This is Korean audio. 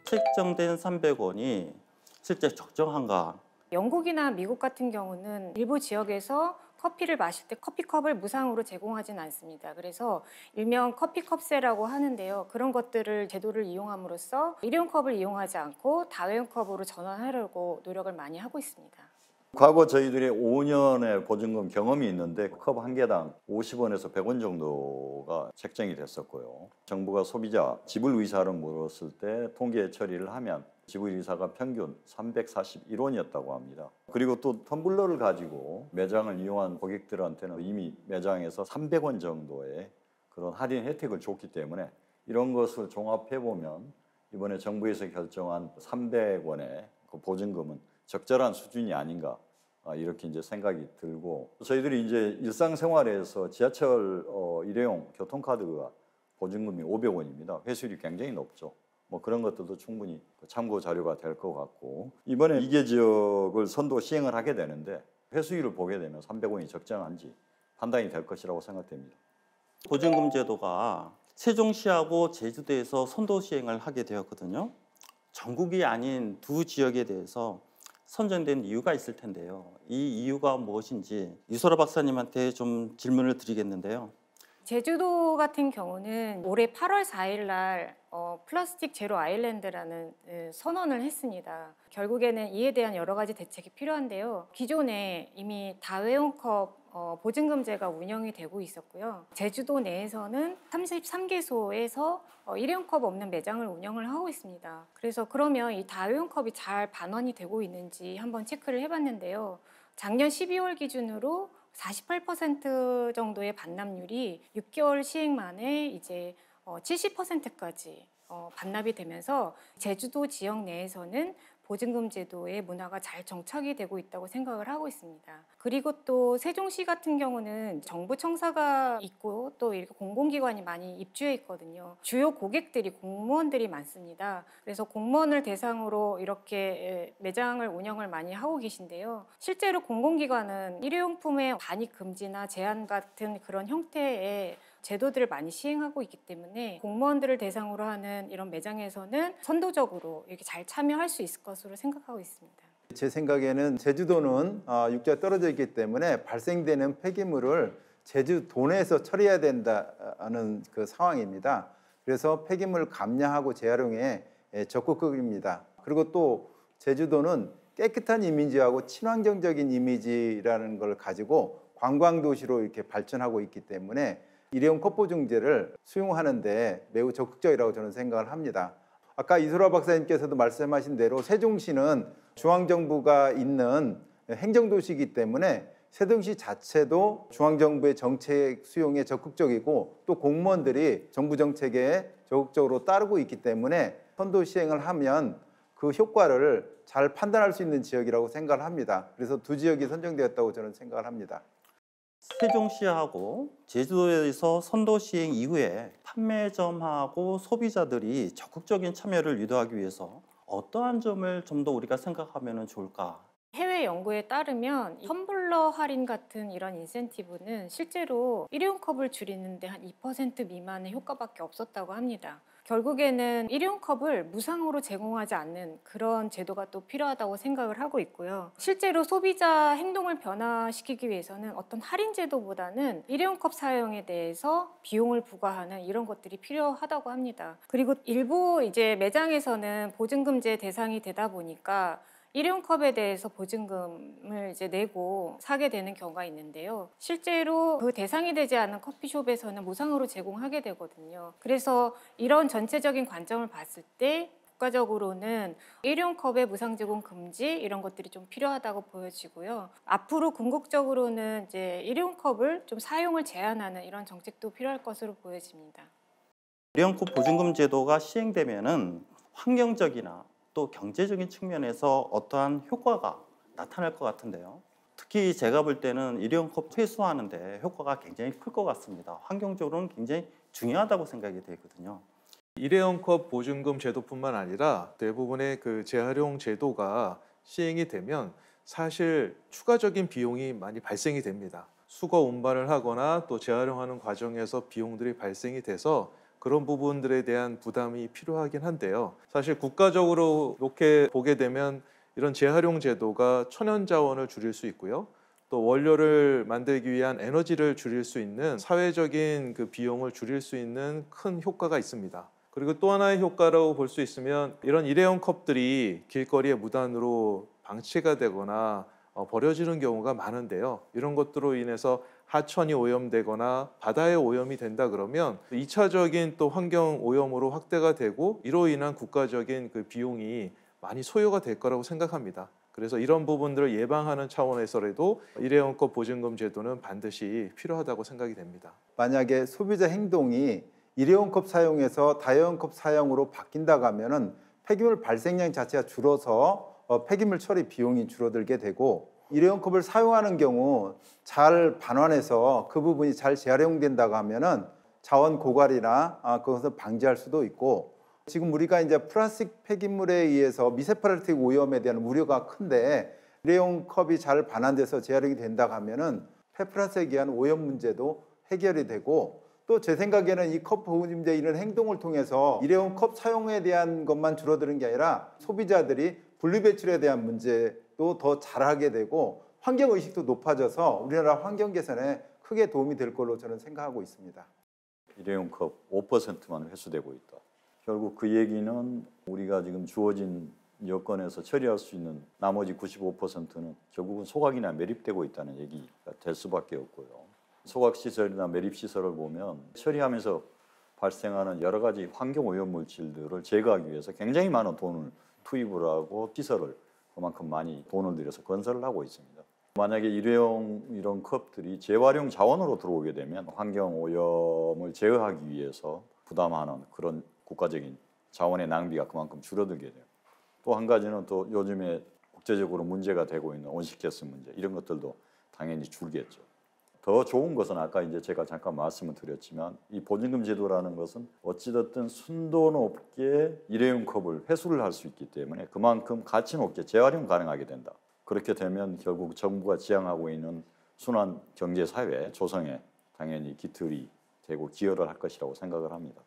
책정된 300원이 실제 적정한가? 영국이나 미국 같은 경우는 일부 지역에서 커피를 마실 때 커피컵을 무상으로 제공하진 않습니다. 그래서 일명 커피컵세라고 하는데요. 그런 것들을 제도를 이용함으로써 일회용 컵을 이용하지 않고 다회용 컵으로 전환하려고 노력을 많이 하고 있습니다. 과거 저희들이 5년의 보증금 경험이 있는데 컵 한 개당 50원에서 100원 정도가 책정이 됐었고요. 정부가 소비자 지불 의사를 물었을 때 통계 처리를 하면 지불 의사가 평균 341원이었다고 합니다. 그리고 또 텀블러를 가지고 매장을 이용한 고객들한테는 이미 매장에서 300원 정도의 그런 할인 혜택을 줬기 때문에 이런 것을 종합해 보면 이번에 정부에서 결정한 300원의 그 보증금은 적절한 수준이 아닌가 이렇게 이제 생각이 들고, 저희들이 이제 일상생활에서 지하철 일회용 교통카드가 보증금이 500원입니다. 회수율이 굉장히 높죠. 뭐 그런 것들도 충분히 참고 자료가 될 것 같고, 이번에 이계 지역을 선도 시행을 하게 되는데 회수율을 보게 되면 300원이 적정한지 판단이 될 것이라고 생각됩니다. 보증금 제도가 세종시하고 제주도에서 선도 시행을 하게 되었거든요. 전국이 아닌 두 지역에 대해서 선정된 이유가 있을 텐데요. 이 이유가 무엇인지 이소라 박사님한테 좀 질문을 드리겠는데요. 제주도 같은 경우는 올해 8월 4일 날 플라스틱 제로 아일랜드라는 선언을 했습니다. 결국에는 이에 대한 여러 가지 대책이 필요한데요. 기존에 이미 다회용 컵 보증금제가 운영이 되고 있었고요. 제주도 내에서는 33개소에서 일회용 컵 없는 매장을 운영을 하고 있습니다. 그래서 그러면 이 다회용 컵이 잘 반환이 되고 있는지 한번 체크를 해봤는데요. 작년 12월 기준으로 48% 정도의 반납률이 6개월 시행 만에 이제 70%까지 반납이 되면서 제주도 지역 내에서는 보증금 제도의 문화가 잘 정착이 되고 있다고 생각을 하고 있습니다. 그리고 또 세종시 같은 경우는 정부 청사가 있고 또 이렇게 공공기관이 많이 입주해 있거든요. 주요 고객들이 공무원들이 많습니다. 그래서 공무원을 대상으로 이렇게 매장을 운영을 많이 하고 계신데요. 실제로 공공기관은 일회용품의 반입 금지나 제한 같은 그런 형태의 제도들을 많이 시행하고 있기 때문에 공무원들을 대상으로 하는 이런 매장에서는 선도적으로 이렇게 잘 참여할 수 있을 것으로 생각하고 있습니다. 제 생각에는 제주도는 육지가 떨어져 있기 때문에 발생되는 폐기물을 제주도 내에서 처리해야 된다는 그 상황입니다. 그래서 폐기물 감량하고 재활용에 적극적입니다. 그리고 또 제주도는 깨끗한 이미지하고 친환경적인 이미지라는 걸 가지고 관광도시로 이렇게 발전하고 있기 때문에 일회용 컵 보증제를 수용하는데 매우 적극적이라고 저는 생각을 합니다. 아까 이소라 박사님께서도 말씀하신 대로 세종시는 중앙정부가 있는 행정도시이기 때문에 세종시 자체도 중앙정부의 정책 수용에 적극적이고 또 공무원들이 정부 정책에 적극적으로 따르고 있기 때문에 선도 시행을 하면 그 효과를 잘 판단할 수 있는 지역이라고 생각을 합니다. 그래서 두 지역이 선정되었다고 저는 생각을 합니다. 세종시하고 제주도에서 선도 시행 이후에 판매점하고 소비자들이 적극적인 참여를 유도하기 위해서 어떠한 점을 좀 더 우리가 생각하면 좋을까? 해외 연구에 따르면 텀블러 할인 같은 이런 인센티브는 실제로 일회용 컵을 줄이는데 한 2% 미만의 효과밖에 없었다고 합니다. 결국에는 일회용 컵을 무상으로 제공하지 않는 그런 제도가 또 필요하다고 생각을 하고 있고요. 실제로 소비자 행동을 변화시키기 위해서는 어떤 할인 제도보다는 일회용 컵 사용에 대해서 비용을 부과하는 이런 것들이 필요하다고 합니다. 그리고 일부 이제 매장에서는 보증금제 대상이 되다 보니까 일회용 컵에 대해서 보증금을 이제 내고 사게 되는 경우가 있는데요. 실제로 그 대상이 되지 않은 커피숍에서는 무상으로 제공하게 되거든요. 그래서 이런 전체적인 관점을 봤을 때 국가적으로는 일회용 컵의 무상 제공 금지 이런 것들이 좀 필요하다고 보여지고요. 앞으로 궁극적으로는 이제 일회용 컵을 좀 사용을 제한하는 이런 정책도 필요할 것으로 보여집니다. 일회용 컵 보증금 제도가 시행되면은 환경적이나 또 경제적인 측면에서 어떠한 효과가 나타날 것 같은데요. 특히 제가 볼 때는 일회용 컵 회수하는데 효과가 굉장히 클 것 같습니다. 환경적으로는 굉장히 중요하다고 생각이 되거든요. 일회용 컵 보증금 제도뿐만 아니라 대부분의 그 재활용 제도가 시행이 되면 사실 추가적인 비용이 많이 발생이 됩니다. 수거 운반을 하거나 또 재활용하는 과정에서 비용들이 발생이 돼서 그런 부분들에 대한 부담이 필요하긴 한데요. 사실 국가적으로 이렇게 보게 되면 이런 재활용 제도가 천연 자원을 줄일 수 있고요. 또 원료를 만들기 위한 에너지를 줄일 수 있는 사회적인 그 비용을 줄일 수 있는 큰 효과가 있습니다. 그리고 또 하나의 효과라고 볼 수 있으면 이런 일회용 컵들이 길거리에 무단으로 방치가 되거나 버려지는 경우가 많은데요. 이런 것들로 인해서 하천이 오염되거나 바다에 오염이 된다 그러면 2차적인 또 환경 오염으로 확대가 되고 이로 인한 국가적인 그 비용이 많이 소요가 될 거라고 생각합니다. 그래서 이런 부분들을 예방하는 차원에서라도 일회용 컵 보증금 제도는 반드시 필요하다고 생각이 됩니다. 만약에 소비자 행동이 일회용 컵 사용에서 다회용 컵 사용으로 바뀐다고 하면은 폐기물 발생량 자체가 줄어서 폐기물 처리 비용이 줄어들게 되고, 일회용 컵을 사용하는 경우 잘 반환해서 그 부분이 잘 재활용된다고 하면은 자원 고갈이나 그것을 방지할 수도 있고, 지금 우리가 이제 플라스틱 폐기물에 의해서 미세플라스틱 오염에 대한 우려가 큰데 일회용 컵이 잘 반환돼서 재활용이 된다고 하면은 폐플라스틱에 의한 오염 문제도 해결이 되고, 또 제 생각에는 이 컵 보증제 이런 행동을 통해서 일회용 컵 사용에 대한 것만 줄어드는 게 아니라 소비자들이 분리배출에 대한 문제도 더 잘하게 되고 환경의식도 높아져서 우리나라 환경 개선에 크게 도움이 될 걸로 저는 생각하고 있습니다. 일회용 컵 5%만 회수되고 있다. 결국 그 얘기는 우리가 지금 주어진 여건에서 처리할 수 있는 나머지 95%는 결국은 소각이나 매립되고 있다는 얘기가 될 수밖에 없고요. 소각시설이나 매립시설을 보면 처리하면서 발생하는 여러 가지 환경오염 물질들을 제거하기 위해서 굉장히 많은 돈을 투입을 하고 시설을 그만큼 많이 돈을 들여서 건설을 하고 있습니다. 만약에 일회용 이런 컵들이 재활용 자원으로 들어오게 되면 환경오염을 제어하기 위해서 부담하는 그런 국가적인 자원의 낭비가 그만큼 줄어들게 돼요. 또 한 가지는 또 요즘에 국제적으로 문제가 되고 있는 온실가스 문제, 이런 것들도 당연히 줄겠죠. 더 좋은 것은 아까 이제 제가 잠깐 말씀을 드렸지만 이 보증금 제도라는 것은 어찌됐든 순도 높게 일회용 컵을 회수를 할 수 있기 때문에 그만큼 가치 높게 재활용 가능하게 된다. 그렇게 되면 결국 정부가 지향하고 있는 순환 경제 사회 조성에 당연히 기틀이 되고 기여를 할 것이라고 생각을 합니다.